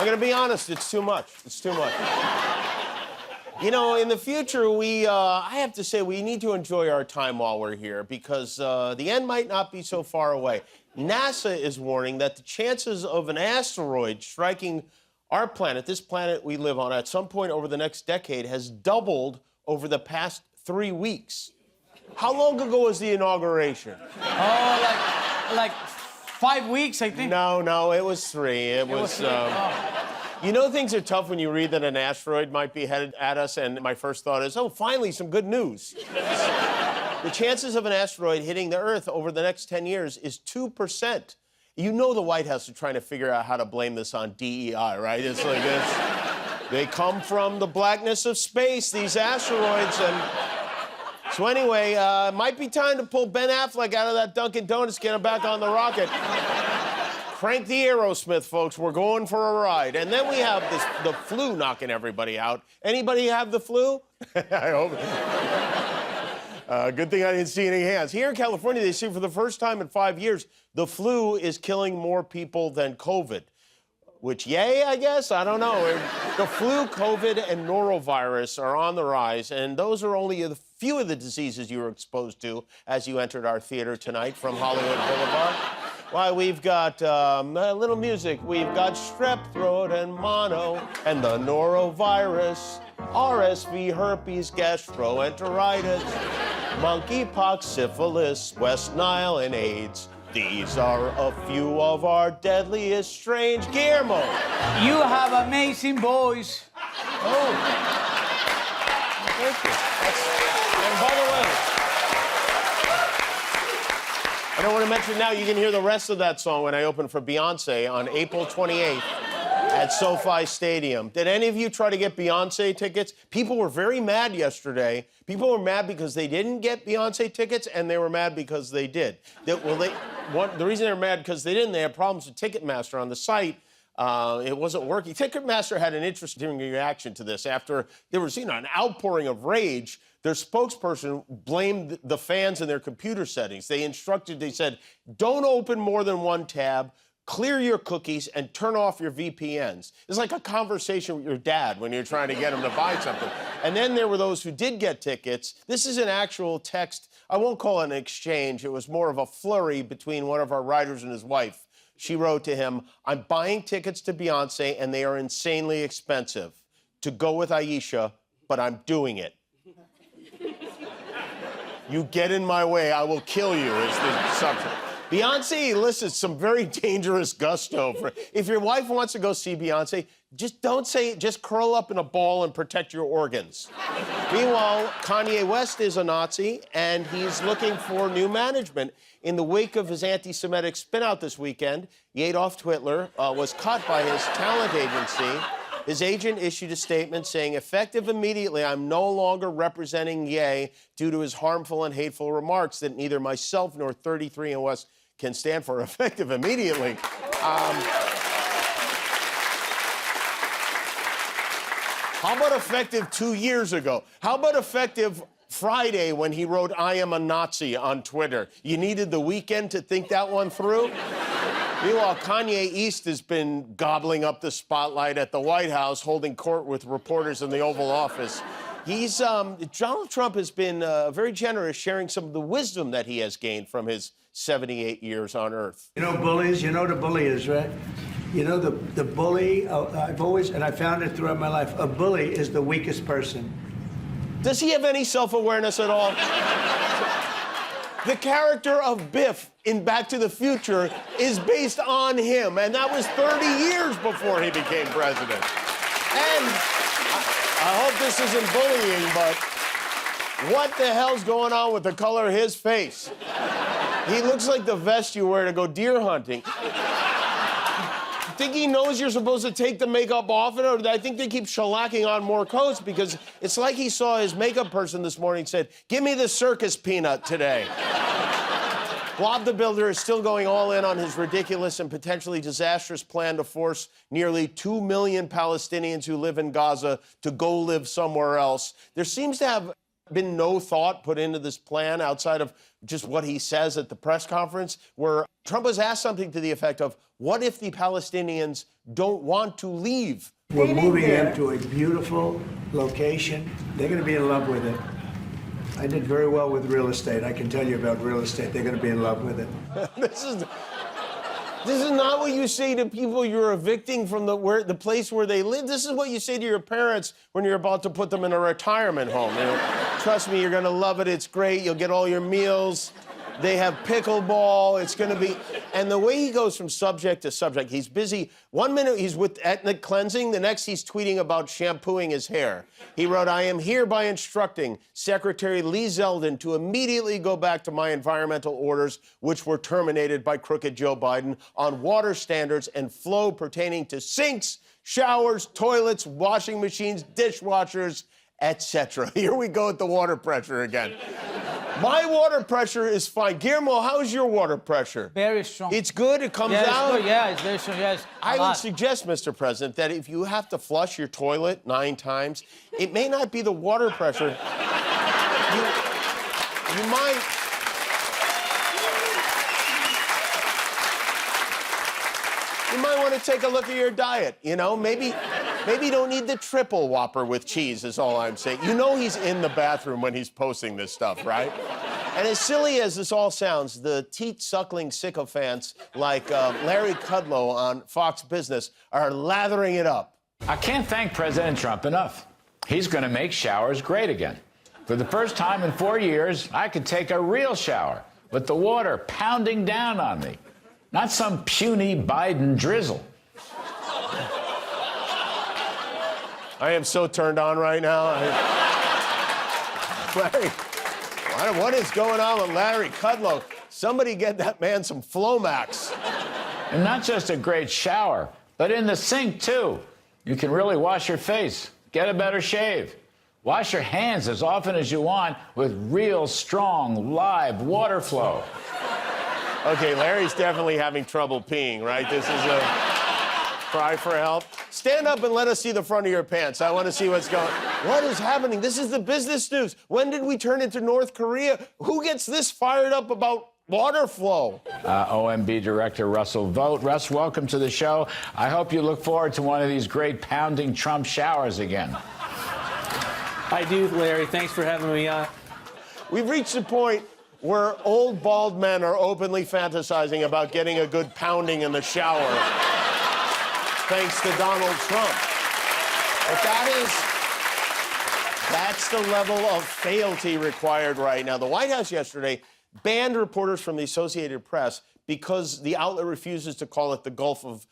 I'm gonna be honest, it's too much. It's too much. You know, in the future, I have to say, we need to enjoy our time while we're here because the end might not be so far away. NASA is warning that the chances of an asteroid striking our planet, this planet we live on, at some point over the next decade has doubled over the past 3 weeks. How long ago was the inauguration? Oh, like 5 weeks, I think. No, it was 3. It was 3. You know things are tough when you read that an asteroid might be headed at us, and my first thought is, oh, finally, some good news. The chances of an asteroid hitting the Earth over the next 10 years is 2%. You know the White House is trying to figure out how to blame this on DEI, right? It's like this. They come from the blackness of space, these asteroids, and... So anyway, it might be time to pull Ben Affleck out of that Dunkin' Donuts, get him back on the rocket. Crank the Aerosmith, folks. We're going for a ride. And then we have the flu knocking everybody out. Anybody have the flu? I hope. Good thing I didn't see any hands. Here in California, they say for the first time in 5 years, the flu is killing more people than COVID. Which, yay, I guess? I don't know. The flu, COVID, and Norovirus are on the rise, and those are only a few of the diseases you were exposed to as you entered our theater tonight from Hollywood Boulevard. Why, we've got a little music. We've got strep throat and mono, and the Norovirus, RSV, herpes, gastroenteritis, monkeypox, syphilis, West Nile, and AIDS. These are a few of our deadliest strains. Guillermo. You have amazing voice. Oh. Thank you. And by the way, I don't want to mention now, you can hear the rest of that song when I open for Beyonce on April 28th at SoFi Stadium. Did any of you try to get Beyonce tickets? People were very mad yesterday. People were mad because they didn't get Beyonce tickets, and they were mad because they did. The reason they're mad because they didn't, they had problems with Ticketmaster on the site. It wasn't working. Ticketmaster had an interesting reaction to this. After there was, an outpouring of rage, their spokesperson blamed the fans and their computer settings. They said, don't open more than one tab, clear your cookies, and turn off your VPNs. It's like a conversation with your dad when you're trying to get him to buy something. And then there were those who did get tickets. This is an actual text. I won't call it an exchange. It was more of a flurry between one of our writers and his wife. She wrote to him, I'm buying tickets to Beyonce, and they are insanely expensive. To go with Aisha, but I'm doing it. You get in my way, I will kill you, is the subject. Beyonce elicits some very dangerous gusto. If your wife wants to go see Beyonce, just don't say it. Just curl up in a ball and protect your organs. Meanwhile, Kanye West is a Nazi, and he's looking for new management. In the wake of his anti-Semitic spin-out this weekend, Adolf Hitler was cut by his talent agency. His agent issued a statement saying, effective immediately, I'm no longer representing Ye due to his harmful and hateful remarks that neither myself nor 33 and West can stand for. Effective immediately. How about effective 2 years ago? How about effective Friday when he wrote, I am a Nazi on Twitter? You needed the weekend to think that one through? Meanwhile, Kanye East has been gobbling up the spotlight at the White House, holding court with reporters in the Oval Office. Donald Trump has been very generous, sharing some of the wisdom that he has gained from his 78 years on Earth. You know bullies? You know what a bully is, right? You know the bully, I've always, and I found it throughout my life, a bully is the weakest person. Does he have any self-awareness at all? The character of Biff in Back to the Future is based on him, and that was 30 years before he became president. And I hope this isn't bullying, but what the hell's going on with the color of his face? He looks like the vest you wear to go deer hunting. Think he knows you're supposed to take the makeup off it, or I think they keep shellacking on more coats because it's like he saw his makeup person this morning and said, give me the circus peanut today. Blob the Builder is still going all in on his ridiculous and potentially disastrous plan to force nearly 2 million Palestinians who live in Gaza to go live somewhere else. There seems to have been no thought put into this plan outside of just what he says at the press conference, where Trump was asked something to the effect of, what if the Palestinians don't want to leave? We're moving them to a beautiful location. They're going to be in love with it. I did very well with real estate. I can tell you about real estate. They're going to be in love with it. This is not what you say to people you're evicting from the place where they live. This is what you say to your parents when you're about to put them in a retirement home. You know, trust me, you're going to love it. It's great. You'll get all your meals. They have pickleball. It's going to be... And the way he goes from subject to subject, he's busy. 1 minute he's with ethnic cleansing. The next he's tweeting about shampooing his hair. He wrote, I am hereby instructing Secretary Lee Zeldin to immediately go back to my environmental orders, which were terminated by crooked Joe Biden, on water standards and flow pertaining to sinks, showers, toilets, washing machines, dishwashers, etc. Here we go with the water pressure again. My water pressure is fine. Guillermo, how's your water pressure? Very strong. It's good? It comes Yeah, out? it's good. Yeah, it's very strong. Yes. I would suggest, Mr. President, that if you have to flush your toilet 9 times, it may not be the water pressure. You might... You might want to take a look at your diet, you know? Maybe you don't need the triple Whopper with cheese, is all I'm saying. You know he's in the bathroom when he's posting this stuff, right? And as silly as this all sounds, the teat-suckling sycophants like Larry Kudlow on Fox Business are lathering it up. I can't thank President Trump enough. He's going to make showers great again. For the first time in 4 years, I could take a real shower with the water pounding down on me. Not some puny Biden drizzle. I am so turned on right now. Larry, what is going on with Larry Kudlow? Somebody get that man some Flomax. And not just a great shower, but in the sink, too. You can really wash your face, get a better shave. Wash your hands as often as you want with real, strong, live water flow. Okay, Larry's definitely having trouble peeing, right? This is a cry for help. Stand up and let us see the front of your pants. I want to see what's going on. What is happening? This is the business news. When did we turn into North Korea? Who gets this fired up about water flow? OMB Director Russell Vogt. Russ, welcome to the show. I hope you look forward to one of these great pounding Trump showers again. I do, Larry. Thanks for having me on. We've reached a point where old bald men are openly fantasizing about getting a good pounding in the shower, thanks to Donald Trump. But that's the level of fealty required right now. The White House yesterday banned reporters from the Associated Press because the outlet refuses to call it the Gulf of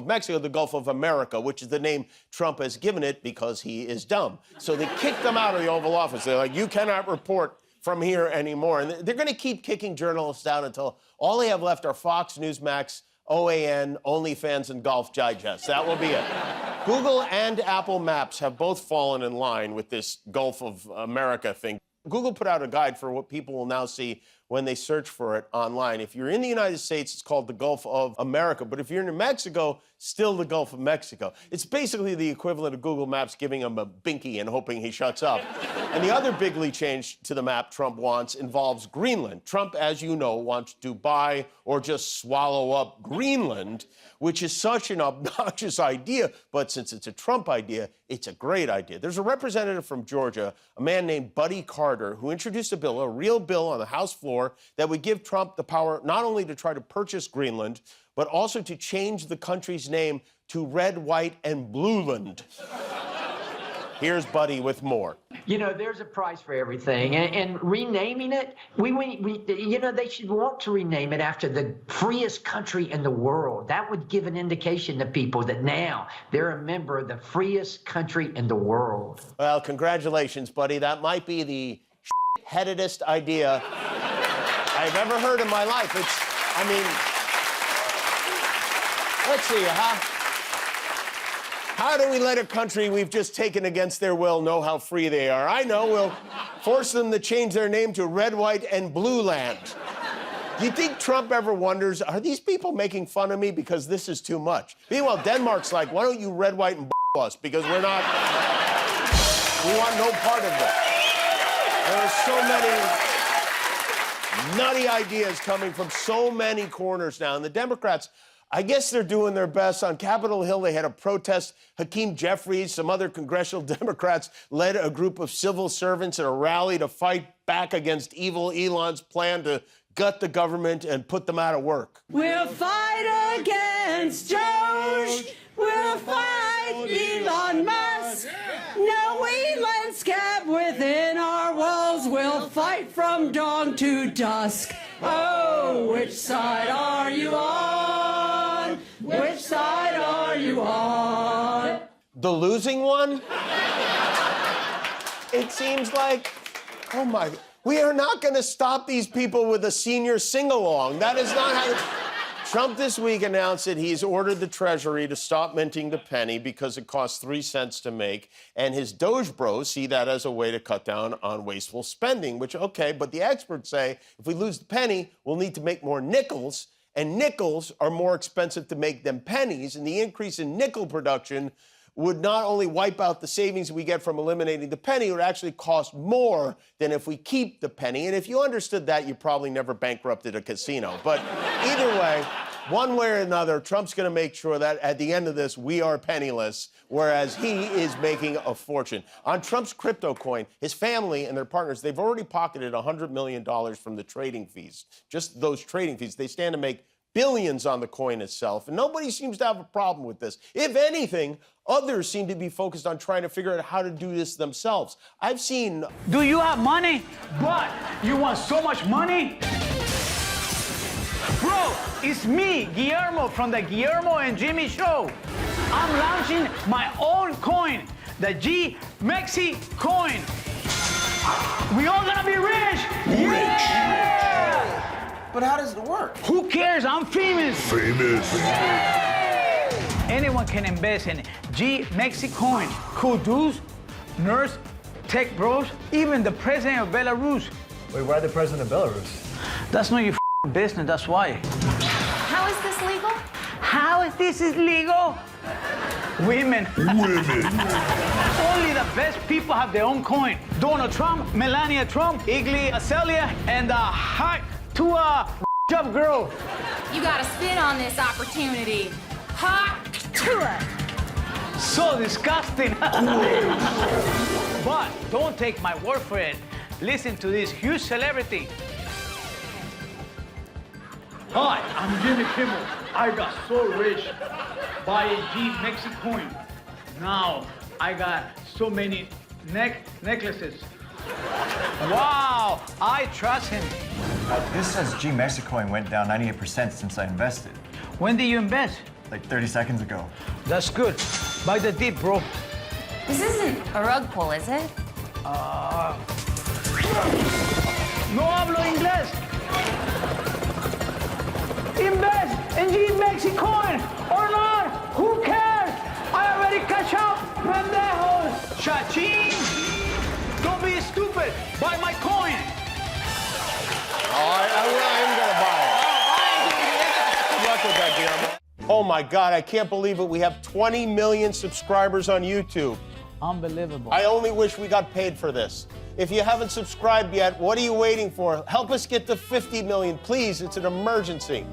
Mexico, the Gulf of America, which is the name Trump has given it because he is dumb. So they kicked them out of the Oval Office. They're like, you cannot report from here anymore. And they're going to keep kicking journalists out until all they have left are Fox, Newsmax, OAN, OnlyFans, and Golf Digest. That will be it. Google and Apple Maps have both fallen in line with this Gulf of America thing. Google put out a guide for what people will now see when they search for it online. If you're in the United States, it's called the Gulf of America. But if you're in Mexico, still the Gulf of Mexico. It's basically the equivalent of Google Maps giving him a binky and hoping he shuts up. And the other bigly change to the map Trump wants involves Greenland. Trump, as you know, wants to buy or just swallow up Greenland, which is such an obnoxious idea. But since it's a Trump idea, it's a great idea. There's a representative from Georgia, a man named Buddy Carter, who introduced a bill, a real bill on the House floor, that would give Trump the power not only to try to purchase Greenland, but also to change the country's name to Red, White, and Blueland. Here's Buddy with more. You know, there's a price for everything, and renaming it, you know, they should want to rename it after the freest country in the world. That would give an indication to people that now they're a member of the freest country in the world. Well, congratulations, Buddy. That might be the headedest idea I've ever heard in my life. Let's see, how do we let a country we've just taken against their will know how free they are? I know, we'll force them to change their name to Red, White, and Blue Land. Do you think Trump ever wonders, are these people making fun of me because this is too much? Meanwhile, Denmark's like, why don't you Red, White, and us? Because we want no part of this. There's so many nutty ideas coming from so many corners now. And the Democrats, I guess they're doing their best. On Capitol Hill, they had a protest. Hakeem Jeffries, some other congressional Democrats led a group of civil servants in a rally to fight back against evil Elon's plan to gut the government and put them out of work. We'll fight against Doge. We'll fight Elon Musk. No Elon scab within our walls. We'll fight from dawn to dusk. Oh, which side are you on? Which side are you on? The losing one? It seems like, oh my, we are not going to stop these people with a senior sing-along. That is not how... Trump this week announced that he's ordered the Treasury to stop minting the penny because it costs 3 cents to make, and his Doge bros see that as a way to cut down on wasteful spending, which, okay, but the experts say if we lose the penny, we'll need to make more nickels, and nickels are more expensive to make than pennies, and the increase in nickel production would not only wipe out the savings we get from eliminating the penny, it would actually cost more than if we keep the penny. And if you understood that, you probably never bankrupted a casino. But either way, one way or another, Trump's going to make sure that at the end of this, we are penniless, whereas he is making a fortune. On Trump's crypto coin, his family and their partners, they've already pocketed $100 million from the trading fees. Just those trading fees. They stand to make billions on the coin itself, and nobody seems to have a problem with this. If anything, others seem to be focused on trying to figure out how to do this themselves. I've seen... Do you have money? But you want so much money? Bro, it's me, Guillermo, from the Guillermo and Jimmy Show. I'm launching my own coin, the G Mexi coin. We all gonna be rich! Yeah! But how does it work? Who cares? I'm famous. Famous. Anyone can invest in G Mexi coin. Cool dudes, nerds, tech bros, even the president of Belarus. Wait, why the president of Belarus? That's not your business, that's why. How is this legal? How is this legal? Women. Women. Only the best people have their own coin. Donald Trump, Melania Trump, Iggy Azalea, and a hot to a up girl. You got to spin on this opportunity. Hot tour. So disgusting. But don't take my word for it. Listen to this huge celebrity. Hi, I'm Jimmy Kimmel. I got so rich by a G Mexi coin. Now I got so many necklaces. Wow, I trust him. This says G Mexicoin went down 98% since I invested. When did you invest? Like 30 seconds ago. That's good. Buy the dip, bro. This isn't a rug pull, is it? No hablo inglés. Invest in G Mexi coin or not? Who cares? I already catch up, pendejos. Cha-ching. Don't be stupid. Buy my coin. I am going to buy it. Good luck with that, Guillermo. Oh, my God, I can't believe it. We have 20 million subscribers on YouTube. Unbelievable. I only wish we got paid for this. If you haven't subscribed yet, what are you waiting for? Help us get to 50 million, please. It's an emergency.